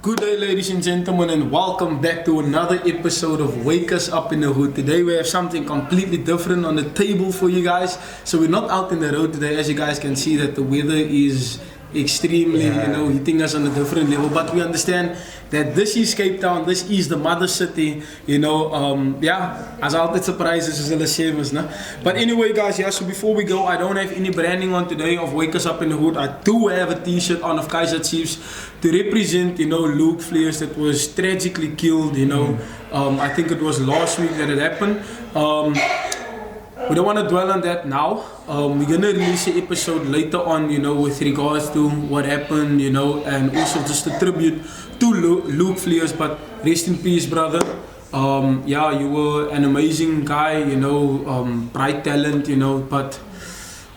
Good day, ladies and gentlemen, and welcome back to another episode of Wake Us Up in the Hood. Today we have something completely different on the table for you guys. So we're not out in the road today, as you guys can see that the weather is extremely, hitting us on a different level. But we understand that this is Cape Town, this is the mother city, as altijd surprises is hulle sê, no? But anyway guys, so before we go, I don't have any branding on today of Wake Us Up in the Hood. I do have a t-shirt on of Kaiser Chiefs to represent, Luke Fleers that was tragically killed, I think it was last week that it happened. We don't want to dwell on that now. We're going to release an episode later on, with regards to what happened, and also just a tribute to Luke Fleers. But rest in peace, brother. You were an amazing guy, bright talent, but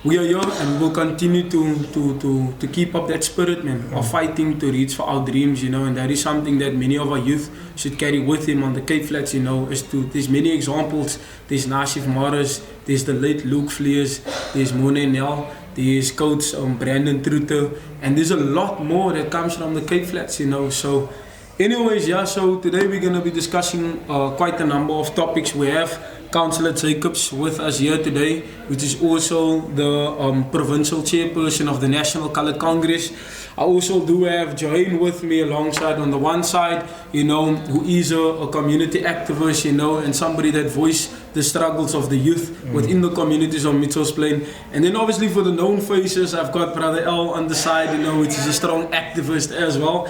we are here and we'll continue to keep up that spirit, man, of fighting to reach for our dreams, and that is something that many of our youth should carry with him on the Cape Flats, there's many examples. There's Nasif Morris, there's the late Luke Fleers, there's Mone Nel, there's Coach Brandon Trutte, and there's a lot more that comes from the Cape Flats, so anyways, so today we're going to be discussing quite a number of topics. We have Councillor Jacobs with us here today, which is also the provincial chairperson of the National Coloured Congress. I also do have Duwayne with me alongside on the one side, who is a community activist, and somebody that voiced the struggles of the youth within the communities of Mitchell's Plain. And then obviously for the known faces, I've got Brother L on the side, which is a strong activist as well.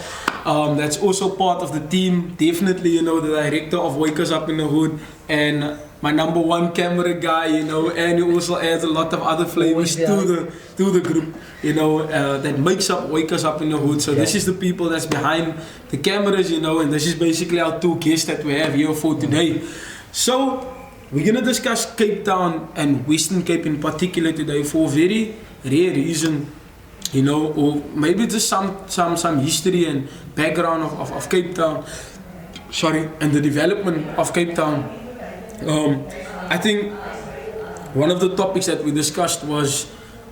That's also part of the team, definitely, the director of Wake Us Up in the Hood, and my number one camera guy, and he also adds a lot of other flavors to the group, that makes up Wake Us Up in the Hood. So this is the people that's behind the cameras, and this is basically our two guests that we have here for today. So we're gonna discuss Cape Town and Western Cape in particular today for a very rare reason, or maybe just some history and background of Cape Town, and the development of Cape Town. I think one of the topics that we discussed was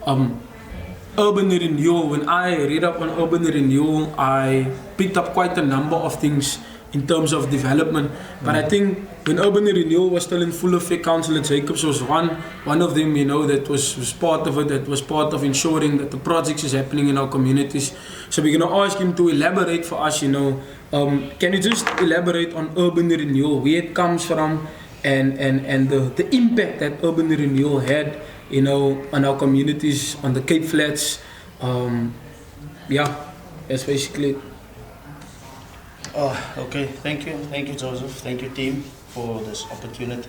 urban renewal. When I read up on urban renewal, I picked up quite a number of things in terms of development. But I think when urban renewal was still in full effect, Councillor Jacobs was one of them, that was part of it, that was part of ensuring that the projects is happening in our communities. So we're going to ask him to elaborate for us, can you just elaborate on urban renewal, where it comes from, and the impact that urban renewal had, on our communities, on the Cape Flats. That's basically it. Okay, thank you Joseph, thank you team for this opportunity.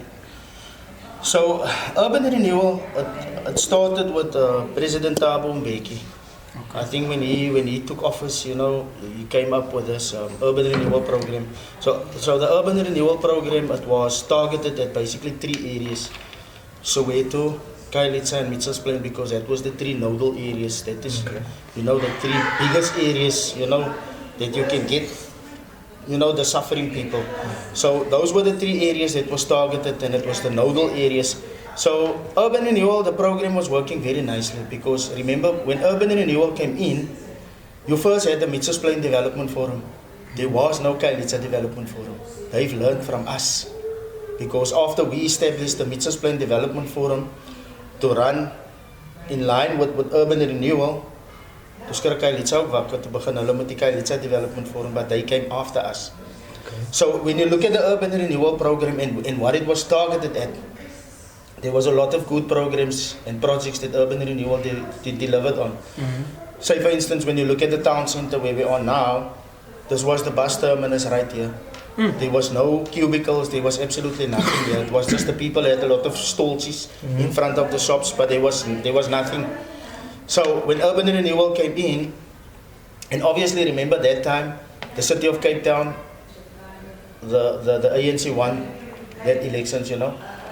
So urban renewal, it started with President Thabo Mbeki. Okay. I think when he took office, he came up with this urban renewal program. So the urban renewal program, it was targeted at basically three areas: Soweto, Khayelitsha and Mitchell's Plain, because that was the three nodal areas. That is, the three biggest areas, that you can get, the suffering people. So those were the three areas that was targeted, and it was the nodal areas. So urban renewal, the program was working very nicely, because remember when urban renewal came in, you first had the Mitchell's Plain Development Forum. There was no Khayelitsha Development Forum. They've learned from us, because after we established the Mitchell's Plain Development Forum to run in line with urban renewal, to skryf Khayelitsha ook wakker, to begin hulle met die Khayelitsha Development Forum, but they came after us. Okay. So when you look at the urban renewal program and what it was targeted at, there was a lot of good programs and projects that urban renewal delivered on. Say for instance, when you look at the town center where we are now, this was the bus terminus right here. There was no cubicles, there was absolutely nothing there. It was just the people had a lot of stoltjes in front of the shops, but there was nothing. So when urban renewal came in, and obviously remember that time, the city of Cape Town, the ANC won that elections,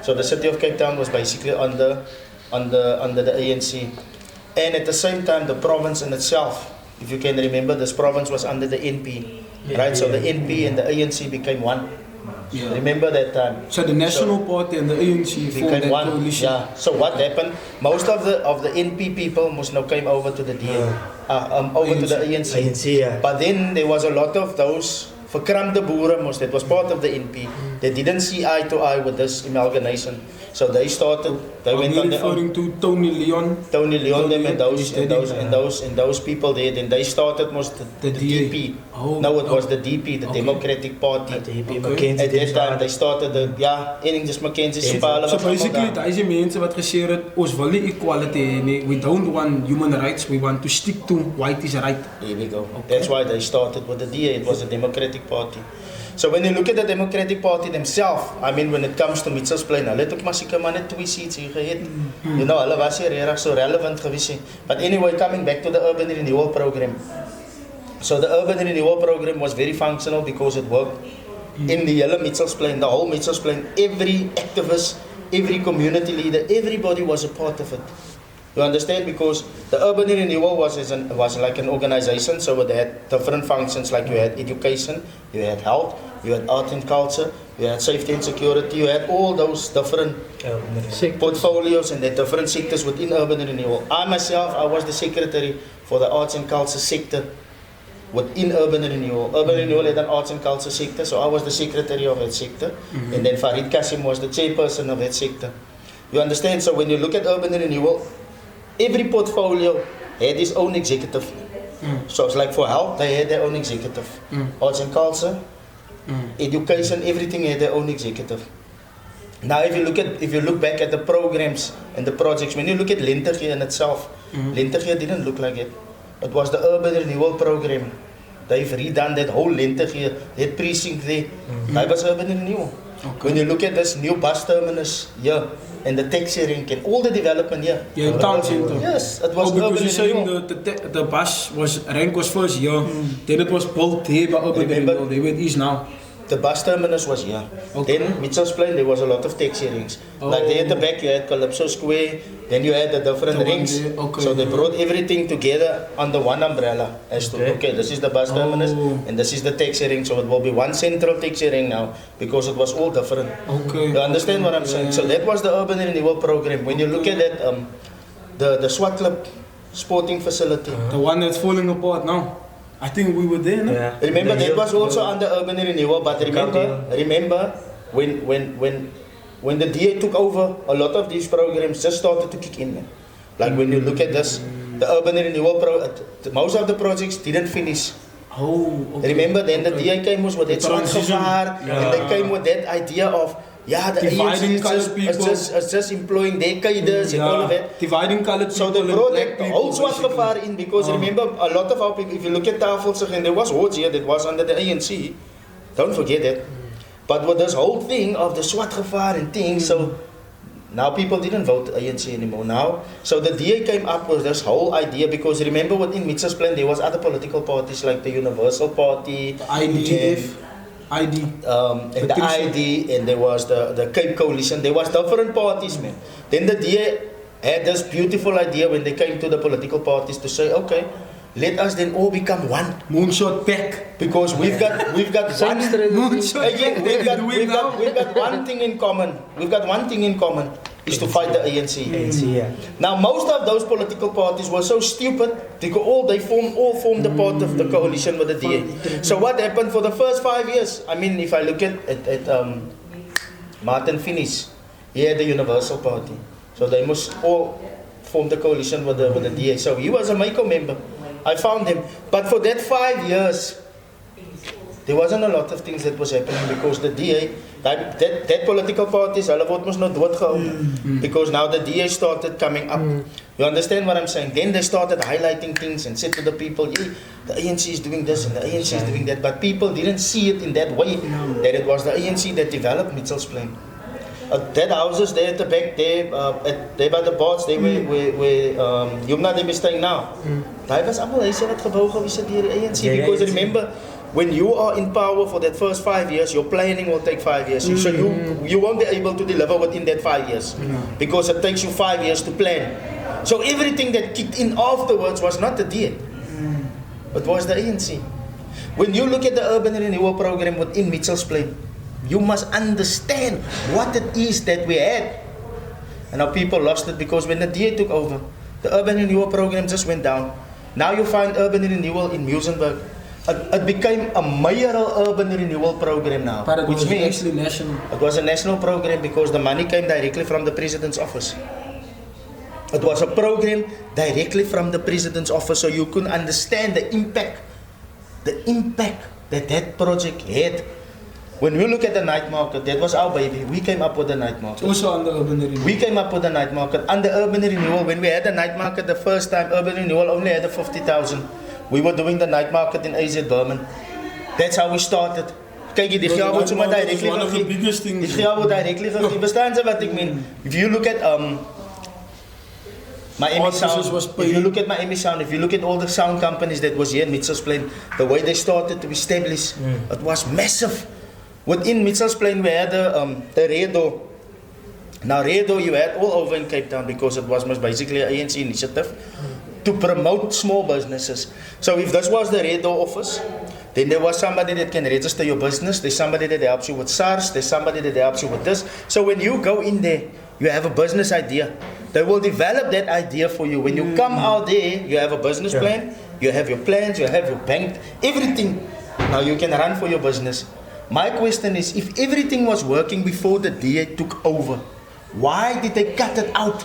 So the city of Cape Town was basically under the ANC, and at the same time the province in itself, if you can remember, this province was under the NP, right? So the NP and the ANC became one. Yeah. Remember that time. So the National Party and the ANC became one. Yeah. So what happened? Most of the NP people must now came over to the DA. over to the ANC. yeah. But then there was a lot of those verkramde boere that was part of the NP. They didn't see eye to eye with this amalgamation. So they went on their own. Referring to Tony Leon. Tony Leon them and those people there. Then they started the DP. Oh, No, it was the DP, the Democratic Party. Okay. At that time they started just Mackenzie se So basically, daar is die mense wat gesê het, ons wil nie equality hê nie. We don't want human rights. We want to stick to white is right. Here we go. That's why they started with the DA. It was the Democratic Party. So when you look at the Democratic Party themselves, I mean, when it comes to Mitchells Plain, hulle het ook maar seker maar net 2 seats hier gehad. You know, hulle was hier regtig so relevant gewees. But anyway, coming back to the Urban Renewal program. So the Urban Renewal program was very functional because it worked in the yellow Mitchells Plain, the whole Mitchells Plain. Every activist, every community leader, everybody was a part of it. You understand? Because the Urban Renewal was like an organization, so it had different functions, like you had education, you had health, you had art and culture, you had safety and security, you had all those different portfolios and the different sectors within Urban Renewal. I myself, I was the secretary for the arts and culture sector within Urban Renewal. Urban Renewal had an arts and culture sector, so I was the secretary of that sector, and then Farid Kasim was the chairperson of that sector. You understand? So when you look at Urban Renewal, every portfolio had its own executive. So it's like for health, they had their own executive. Arts and culture, education, everything had their own executive. Now if you look back at the programs and the projects, when you look at Lentegee in itself, Lentegee didn't look like it. It was the Urban Renewal program. They've redone that whole Lentegee, that precinct there. That was Urban Renewal. Okay. When you look at this new bus terminus here, and the taxi rank and all the development here. Yeah, in town center. Yes, it was because Urban you're saying Renewal. the bus rank was first here, then it was built here by Urban Renewal, they where it is now. The bus terminus was here. Okay. Then Mitchells Plain, there was a lot of taxi rings. Like there at the back you had Calypso Square, then you had the different rings. Okay. So they brought everything together under one umbrella. As to, okay, this is the bus terminus and this is the taxi ring. So it will be one central taxi ring now because it was all different. Okay. You understand what I'm saying? So that was the Urban Renewal program. When you look at that, the SWAT Club sporting facility. The one that's falling apart now. I think we were there, no? Yeah. Remember, that was also under Urban Renewal, but remember when the DA took over, a lot of these programs just started to kick in. Like when you look at this, the Urban Renewal, most of the projects didn't finish. Oh, okay. Remember, then the DA came with that Swatgevaar, and they came with that idea of, the dividing ANC is just employing their cadres and all of that. Dividing colored people. So they brought black the whole Swatgevaar in because remember, a lot of our people, if you look at Tafelsig, and there was Hodge here that was under the ANC, don't forget that. But with this whole thing of the Swatgevaar and things, so now people didn't vote ANC anymore now. So the DA came up with this whole idea because remember within Mitchells Plain there was other political parties like the Universal Party, the IDF. and the ID, and there was the Cape Coalition. There was different parties, man. Then the DA had this beautiful idea when they came to the political parties to say, okay, let us then all become one. Moonshot pack. Because we've got one. Again, we've got one thing in common. We've got one thing in common. Is to fight the ANC. Yeah. Now most of those political parties were so stupid because they formed a part of the coalition with the DA. So what happened for the first 5 years? I mean, if I look at Martin Finis, he had the Universal Party. So they must all form the coalition with the DA. So he was a MACO member. I found him. But for that 5 years, there wasn't a lot of things that was happening because the DA, that political parties, hulle word mos nou doodgehou. Because now the DA started coming up. You understand what I'm saying? Then they started highlighting things and said to the people, yeah, the ANC is doing this and the ANC is doing that. But people didn't see it in that way, that it was the ANC that developed Mitchells Plain. That houses there at the back, there by the boards, they where Yumna they staying now. Daai was allemaal huise wat gebou gewees het deur die ANC because remember, when you are in power for that first 5 years, your planning will take 5 years. So you won't be able to deliver within that 5 years because it takes you 5 years to plan. So everything that kicked in afterwards was not the DA, it was the ANC. When you look at the Urban Renewal program within Mitchells Plain, you must understand what it is that we had. And now people lost it because when the DA took over, the Urban Renewal program just went down. Now you find Urban Renewal in Muizenberg. It became a mayoral urban renewal program now. But it which was means actually national. it was a national program because the money came directly from the president's office. It was a program directly from the president's office, so you could understand the impact that that project had. When we look at the night market, that was our baby. We came up with the night market. Also under Urban Renewal. We came up with the night market under Urban Renewal. When we had the night market the first time, Urban Renewal only had the 50,000. We were doing the night market in AZ Berman. That's how we started. Kyk, die geld word sommer directly one of the biggest things. Die geld word directly gegee. Verstaan jy wat ek meen? If you look at Miami Sound, if you look at Miami Sound, if you look at all the sound companies that was here in Mitchell's Plain, the way they started to establish, it was massive. Within Mitchell's Plain we had the Redo. Now Redo you had all over in Cape Town because it was most basically an ANC initiative to promote small businesses. So if this was the Redo office, then there was somebody that can register your business, there's somebody that helps you with SARS, there's somebody that helps you with this. So when you go in there, you have a business idea. They will develop that idea for you. When you come out there, you have a business plan, you have your plans, you have your bank, everything. Now you can run for your business. My question is, if everything was working before the DA took over, why did they cut it out?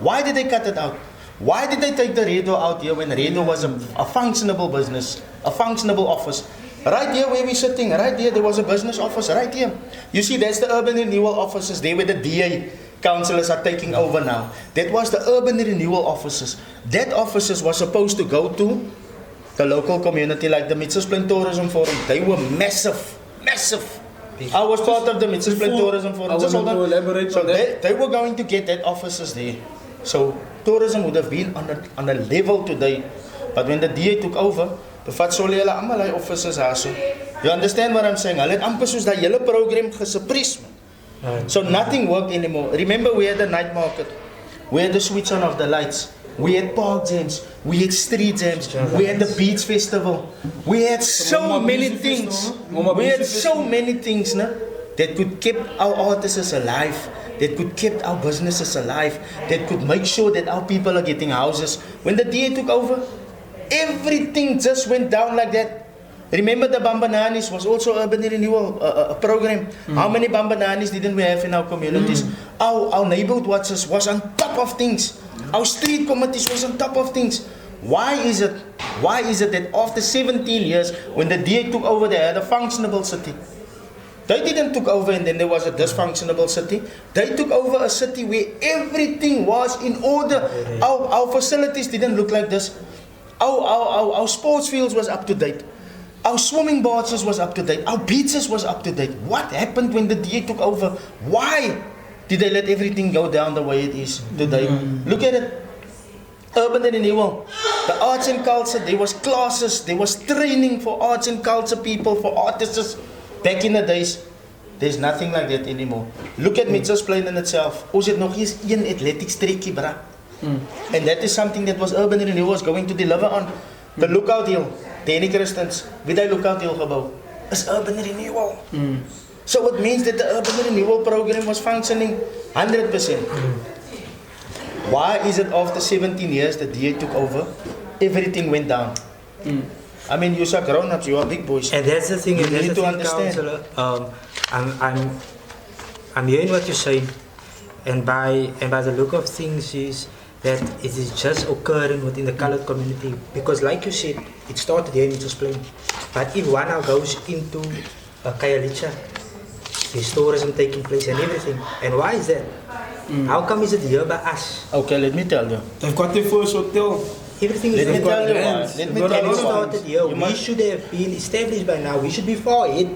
Why did they cut it out? Why did they take the Redo out here when Redo was a functionable business, a functionable office? Right here where we're sitting, right here, there was a business office, right here. You see, that's the Urban Renewal offices, there where the DA councillors are taking over now. That was the Urban Renewal offices. That offices was supposed to go to the local community, like the Mitchell's Plain Tourism Forum. They were massive, massive. I was part of the Mitchell's Plain Tourism Forum. Just hold on. So they were going to get that offices there. So tourism would have been on a level today. But when the DA took over, the vat sou hulle almal hy offices daarso. You understand what I'm saying? Hulle het amper soos daai hele program gesuppress. So nothing worked anymore. Remember we had the night market. We had the switch on of the lights. We had park jams. We had street jams. We had the beach festival. We had so many things. We had so many things that could keep our artists alive. That could keep our businesses alive. That could make sure that our people are getting houses. When the DA took over, everything just went down like that. Remember the Bambananis was also Urban Renewal a program. How many Bambananis didn't we have in our communities? Our neighborhood watches was on top of things. Our street committees was on top of things. Why is it that after 17 years, when the DA took over, they had a functionable city? They didn't took over and then there was a dysfunctional city. They took over a city where everything was in order. Our facilities didn't look like this. Our sports fields was up to date. Our swimming baths was up to date. Our beaches was up to date. What happened when the DA took over? Why did they let everything go down the way it is today? Look at it. Urban Renewal. The arts and culture, there was classes, there was training for arts and culture people, for artists. Back in the days, there's nothing like that anymore. Look at Mitchell's Plain in itself. Ons het nog eens een athletics trekkie, bra. And that is something that was Urban Renewal was going to deliver on. The Lookout Hill, Danny Christens, wie die Lookout Hill gebouw, is Urban Renewal. So it means that the Urban Renewal program was functioning 100%. Why is it after 17 years the DA took over, everything went down? I mean, you are grown-ups, you are big boys. And that's the thing, you need to understand. Councillor, I'm hearing what you're saying, and by the look of things is that it is just occurring within the coloured community, because like you said, it started here in Mitchell's Plain. But if one now goes into Kayalicha, there's tourism taking place and everything. And why is that? How come is it here by us? Okay, let me tell you. They've got their first hotel. Everything is Let me tell you why. Let me tell you started here. We should have been established by now. We should be far ahead.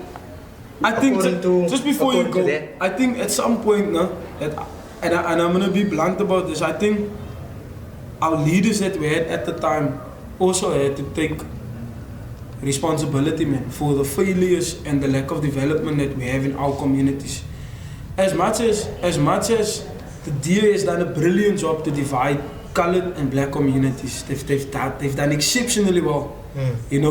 I think just before you go, that. I think at some point, and I'm gonna be blunt about this. I think our leaders that we had at the time also had to take responsibility, man, for the failures and the lack of development that we have in our communities. As much as the DA has done a brilliant job to divide colored and black communities, they've done exceptionally well, in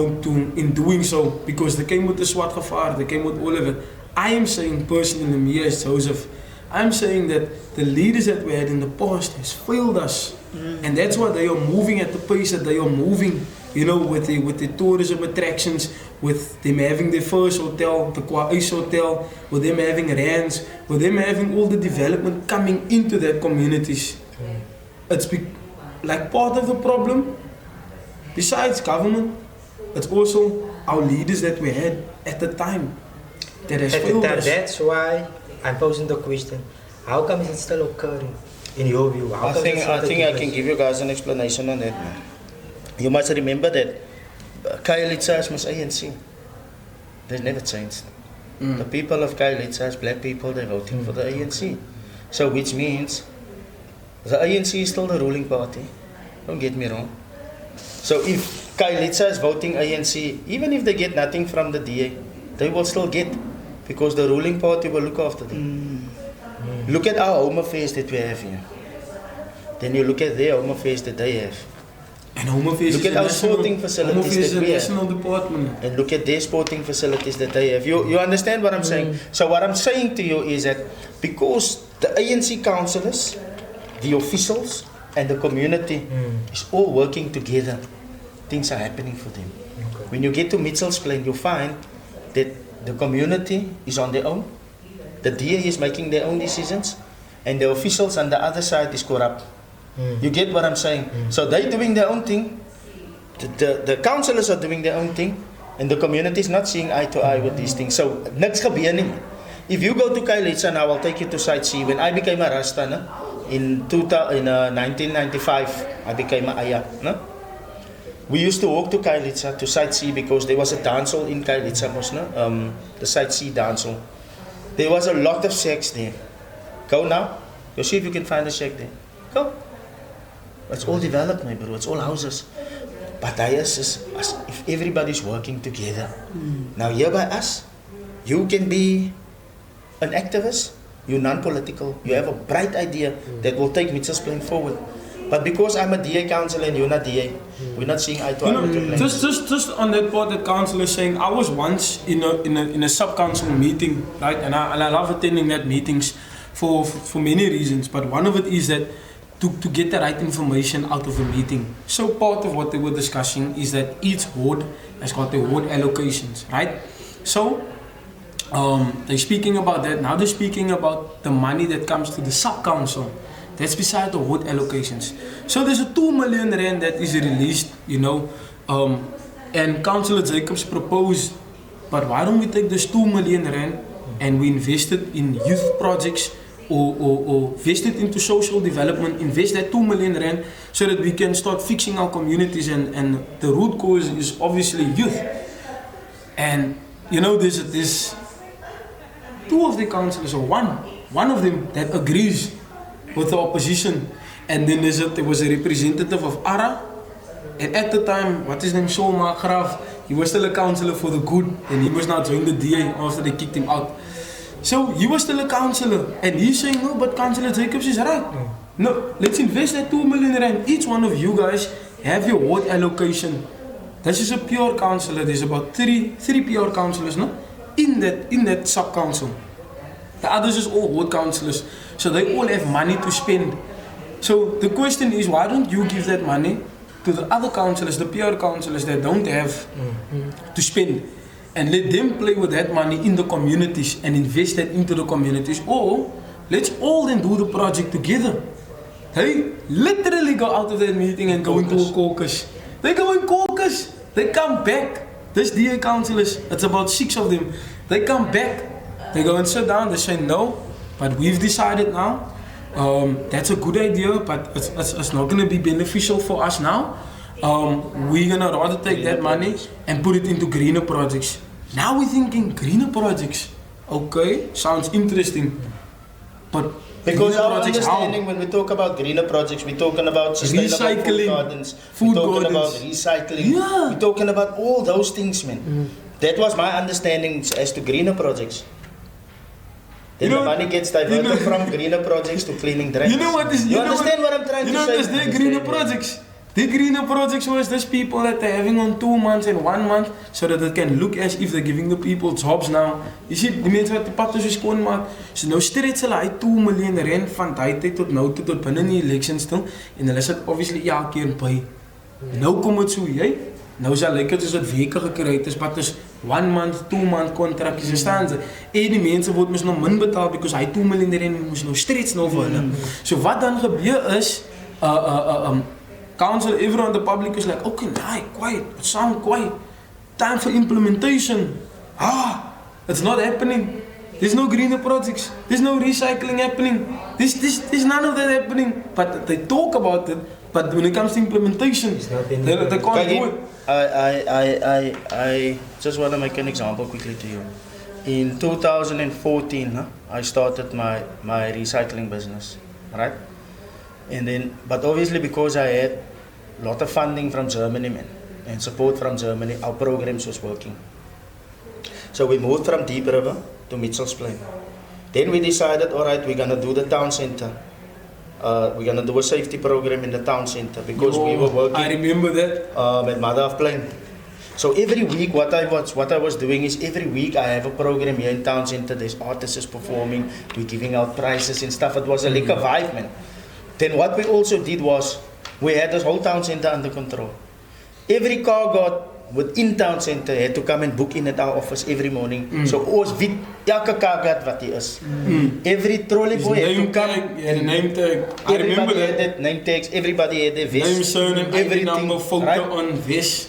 doing so, because they came with the swart gevaar, they came with all of it. I am saying personally, me as Joseph, I'm saying that the leaders that we had in the past has failed us And that's why they are moving at the pace that they are moving, you know, with the tourism attractions, with them having their first hotel, the Kwa'is Hotel, with them having rands, with them having all the development coming into their communities. It's like part of the problem, besides government, it's also our leaders that we had at the time that has failed us. That's why I'm posing the question, how come is it still occurring in your view? I think I can give you guys an explanation on that, man. You must remember that Khayelitsha was ANC. They never changed. The people of Khayelitsha, black people, they're voting for the ANC. So which means the ANC is still the ruling party. Don't get me wrong. So if Khayelitsha is voting ANC, even if they get nothing from the DA, they will still get, because the ruling party will look after them. Look at our home affairs that we have here. Then you look at their home affairs that they have. And home affairs look at our sporting facilities that we have. National department. And look at their sporting facilities that they have. You understand what I'm saying? So what I'm saying to you is that because the ANC councillors, the officials, and the community is all working together, things are happening for them. Okay. When you get to Mitchell's Plain, you'll find that the community is on their own, the DA is making their own decisions, and the officials on the other side is corrupt. You get what I'm saying? So they're doing their own thing, the councillors are doing their own thing, and the community is not seeing eye to eye with these things. So niks gebeur nie. If you go to Khayelitsha now, I'll take you to Site C. When I became a Rasta, no? In 1995, I became a Aya. No? We used to walk to Khayelitsha, to Site C, because there was a dance hall in Khayelitsha, no? The Site C dance hall. There was a lot of shacks there. Go now, go see if you can find a shack there. Go. It's all developed, my bro. It's all houses. But if everybody's working together. Now here by us, you can be an activist, you're non-political, you have a bright idea that will take Mitchell's Plain forward. But because I'm a DA councillor and you're not DA, we're not seeing eye to eye with your plan. Just on that part that councillor is saying, I was once in a sub-council meeting, right? And I love attending that meetings for many reasons. But one of it is that to get the right information out of a meeting. So part of what they were discussing is that each ward has got their ward allocations, right? So they're speaking about that. Now they're speaking about the money that comes to the sub-council. That's beside the ward allocations. So there's a 2 million rand that is released, you know, and Councillor Jacobs proposed, but why don't we take this 2 million rand and we invest it in youth projects, or invest it into social development, invest that 2 million rand so that we can start fixing our communities, and the root cause is obviously youth. And you know, there's two of the councillors, or one of them that agrees with the opposition, and then there was a representative of ARA, and at the time, what is his name, Saul Magraf, he was still a councillor for the good, and he was now joined the DA after they kicked him out. So he was still a councillor, and he's saying, no, but Councillor Jacobs is right. No, let's invest that 2 million rand. Each one of you guys have your ward allocation. This is a pure councillor. There's about three pure councillors, no, in that sub-council. The others is all ward councillors. So they all have money to spend. So the question is, why don't you give that money to the other councillors, the pure councillors that don't have to spend, and let them play with that money in the communities and invest that into the communities? Or let's all then do the project together. They literally go out of that meeting and go into a caucus. They go in caucus. They come back. This DA councillors, it's about 6 of them. They come back. They go and sit down. They say, no, but we've decided now. That's a good idea, but it's not going to be beneficial for us now. We're going to rather take that money and put it into greener projects. Now we're thinking greener projects. Okay, sounds interesting. But because our understanding, when we talk about greener projects, we're talking about sustainable food gardens, we're talking about recycling, we're talking about all those things, man. That was my understanding as to greener projects. Then the money gets diverted from greener projects to cleaning drains. You know what is? You understand what I'm trying to say? You know, there's greener projects. The greener projects was these people that they're having on 2 months and 1 month, so that it can look as if they're giving the people jobs now. You see, die mense wat die pad so skoon maak, so nou stretch hulle hy 2 miljoen rand van daai tyd tot nou tot binne die elections toe, en hulle sit obviously elke keer by. Nou kom dit so, jy? Nou sal lyk dit soos wat weke gekry het, is wat is 1 month, 2 month kontrakkies staan ze. En die mense word mos nou min betaal because hy 2 miljoen rand moes nou stretch nou vir hulle. So wat dan gebeur is council, everyone, the public is like, okay, nah, quiet, it sounds quiet. Time for implementation. It's not happening. There's no greener projects. There's no recycling happening. There's none of that happening. But they talk about it, but when it comes to implementation, they can't do it. I just want to make an example quickly to you. In 2014, I started my recycling business, right? And then, but obviously because I had a lot of funding from Germany, man, and support from Germany, our programs was working. So we moved from Deep River to Mitchell's Plain. Then we decided, all right, we're gonna do the town center. We're gonna do a safety program in the town center because we were working. I remember that. At Mother of Plain. So every week, what I was doing is every week I have a program here in town center. There's artists performing, we're giving out prizes and stuff. It was a liquor vibe, man. Then what we also did was we had this whole town center under control. Every car guard within town center had to come and book in at our office every morning. So ons weet elke car guard wat hy is. Every trolley boy had to come. Name tag. I remember Everybody had that name tags. Everybody had their vest. Name, surname, everything, number, photo right? on vest.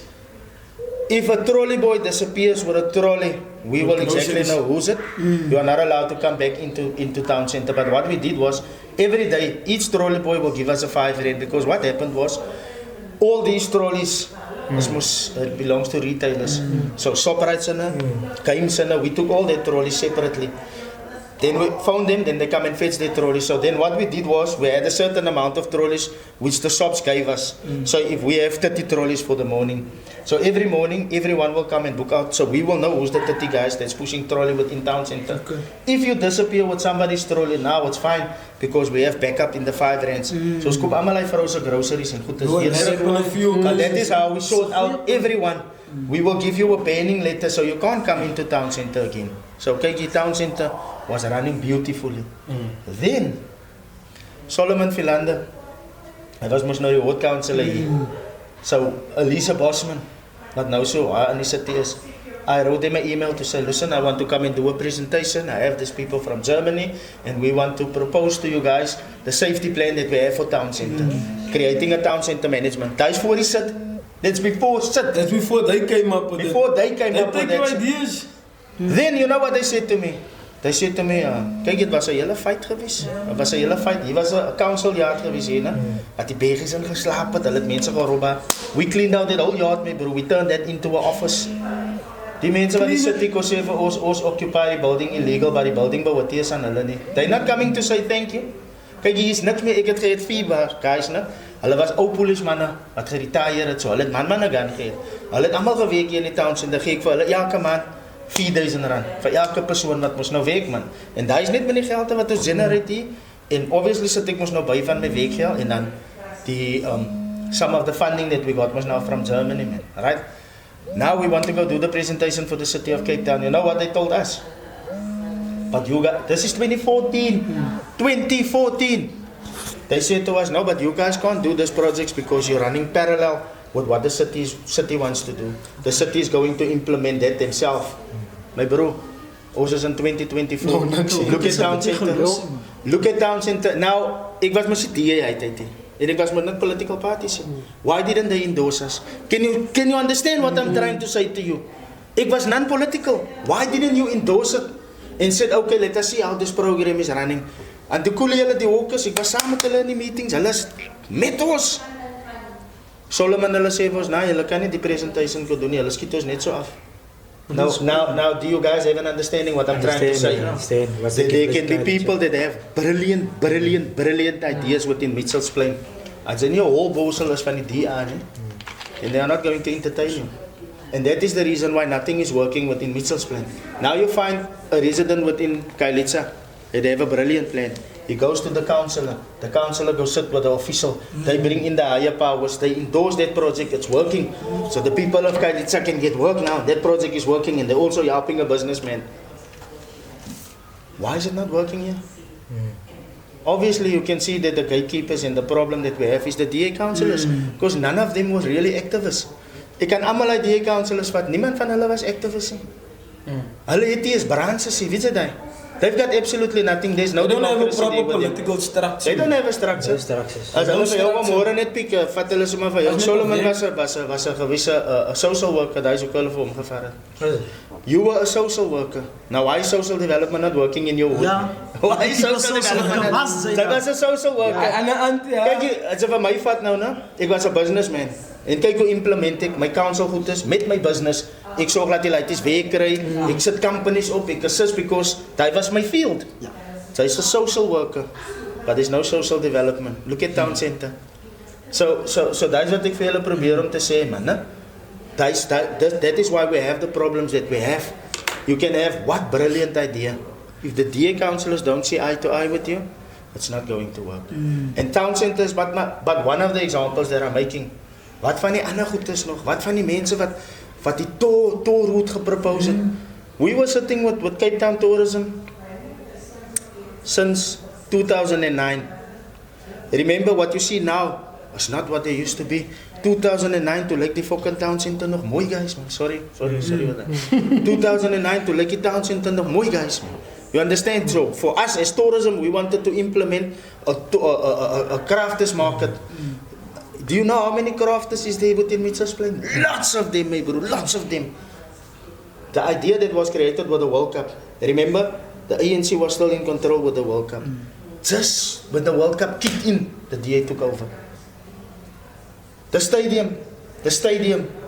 If a trolley boy disappears with a trolley, we will exactly know who's it. You are not allowed to come back into town center. But what we did was, every day, each trolley boy will give us a 5 rand, because what happened was, all these trolleys, it belongs to retailers. So Shoprite's in there, Kaim's in there, we took all their trolleys separately. Then we found them, then they come and fetch their trolleys. So then what we did was, we had a certain amount of trolleys which the shops gave us. So if we have 30 trolleys for the morning, so every morning, everyone will come and book out. So we will know who's the 30 guys that's pushing trolley within town center. Okay. If you disappear with somebody's trolley now, it's fine, because we have backup in the 5 rands. So skoop almal hy vir ons groceries en goed is weer. That is how we sort out everyone. We will give you a banning letter, so you can't come into town center again. So kyk, town center was running beautifully. Then Solomon Philander, hy was mos nou die ward councillor hier. So Elisa Bosman, wat nou so in die city is, I wrote them an email to say, listen, I want to come and do a presentation. I have these people from Germany, and we want to propose to you guys the safety plan that we have for town center. Creating a town center management. That's before he said. That's before sit. That's before they came up with before they came up with that. Ideas. Then you know what they said to me? They said to me, kyk, dit was 'n hele fight geweest. Dit was 'n hele fight. Hier was 'n council yard geweest hier, né? Dat die begies in geslaap het, hulle het mense gerob. We cleaned out that whole yard, my bro. We turned that into an office. Die mense wat die city kon sê vir ons occupy die building illegal, but die building behoort nie aan hulle nie. They're not coming to say thank you. Kyk, hier is niks meer. Ek het gehad 4 guys, né? Hulle was ou polismanne wat geretire het, so hulle het man gaan gehad. Hulle het almal gewerk hier in die town, en dan gee ek vir hulle elke maand 4,000 rand vir elke persoon wat mos nou werk, man. En daai is net met die geld wat ons generate hier. En obviously sit ek mos nou by van my werkgeld, en dan die some of the funding that we got was now from Germany, man. Right? Now we want to go do the presentation for the city of Cape Town. You know what they told us? But you guys, this is 2014. 2014. They said to us, no, but you guys can't do these projects because you're running parallel with what the city wants to do. The city is going to implement that themselves. My bro, ons is in 2024. Look at town center. Look at town center. Now, ek was met die DA uit. En ek was met net political parties. Why didn't they endorse us? Can you understand what I'm trying to say to you? Ek was non-political. Why didn't you endorse it? And said, okay, let us see how this program is running. En toe koel hulle die hawkers, ek was saam met hulle in die meetings, hulle is met ons. Solomon hulle sê vir ons, nee, hulle kan nie die presentation kon doen nie, hulle skiet ons net so af. Now, do you guys have an understanding what I'm trying to say? There can be people that have brilliant ideas within Mitchell's Plain. As in nie 'n whole bossel is van die DA nie. And they are not going to entertain you. And that is the reason why nothing is working within Mitchell's Plain. Now you find a resident within Kailitsa, they have a brilliant plan. He goes to the councillor. The councillor goes sit with the official. They bring in the higher powers. They endorse that project. It's working. So the people of Kailitsa can get work now. That project is working and they're also helping a businessman. Why is it not working here? Obviously, you can see that the gatekeepers and the problem that we have is the DA councillors. Because none of them was really activists. Ek kan almal uit DA councillors vat. Niemand van hulle was activists nie. Hulle het nie eens branches nie. Weet jy dit? They've got absolutely nothing. There's no They don't have a democracy proper with them. political structure. They don't have a structure. As hulle vir jou môre net piek, vat hulle sommer vir jou. Solomon was 'n gewisse social worker. Daai is ook hulle vir hom gevat het. You were a social worker. Now why is social development not working in your hood? Ja. Why is social development not? That was a social worker. Kyk jy, as jy vir my vat nou, né? Ek was 'n businessman. En kyk hoe implement ek my council goed is met my business. Ek sorg dat die laities werk kry. Ek sit companies op. Ek assist because that was my field. So he's a social worker. But there's no social development. Look at town center. So that's what ek vir julle probeer om te sê, man, né? That is why we have the problems that we have. You can have what brilliant idea. If the DA councillors don't see eye to eye with you, it's not going to work. And town centers, but one of the examples that I'm making. Wat van die ander goed is nog? Wat van die mense wat die toll route gepropose het? We were sitting with Cape Town tourism since 2009. Remember what you see now is not what they used to be. 2009 to Lake die fucking town center nog mooi guys man. Sorry wat dat. 2009 to Lake town center nog mooi guys man. You understand? So for us as tourism, we wanted to implement a crafters market. Do you know how many crafters is there within Mitchell's Plain? Lots of them, my bro, lots of them. The idea that was created with the World Cup. Remember, the ANC was still in control with the World Cup. Just when the World Cup kicked in, the DA took over. The stadium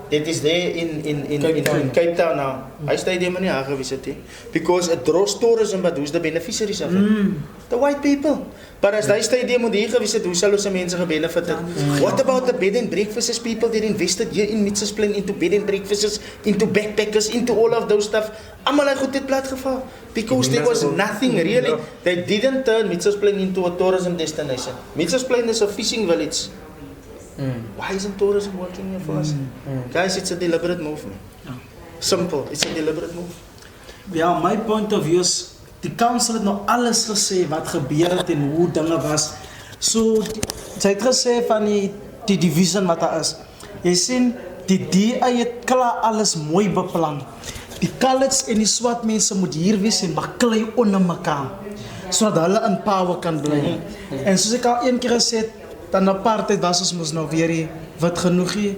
that is there in Cape Town now. I stadium in die gevisit he. Because it draws tourism, but who's the beneficiaries of it? The white people. But as die stadium moet hier gevisit, hoe sal ons mense gebenefit het? What about the bed and breakfasts people that invested here in Mitchell's Plain into bed and breakfasts, into backpackers, into all of those stuff? Almal het goed dit plat geval. Because there was nothing really. They didn't turn Mitchell's Plain into a tourism destination. Mitchell's Plain is a fishing village. Why isn't tourism working here for us? Guys, it's a deliberate move. Simple, it's a deliberate move. Ja, my point of view is, die council het nou alles gesê wat gebeur het en hoe dinge was. So, sy het gesê van die division wat daar is. Jy sien, die DA het klaar alles mooi beplan. Die colours en die swart mense moet hier wees en baklei onder mekaar, sodat hulle in power kan bly. En soos ek al een keer gesê het, dan apartheid was ons mos nou weer die wit genoeg hier.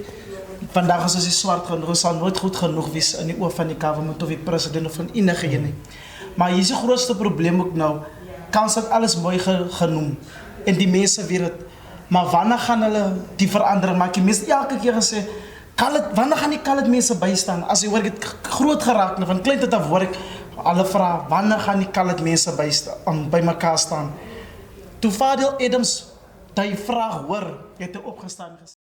Vandag is ons die swart genoeg, ons sal nooit goed genoeg wees in die oor van die government of die president of van enige een nie. Maar hier is die grootste probleem ook nou, kans het alles mooi genoem, en die mense weet het, maar wanneer gaan hulle die verandering maak? Die mense elke keer gesê, wanneer gaan die colored mense bystaan? As jy hoor, ek het groot geraak, van klein tot af hoor ek, alle vraag, wanneer gaan die colored mense by mekaar staan? Toe Fadil Adams die vraag hoor, het hy opgestaan gesê.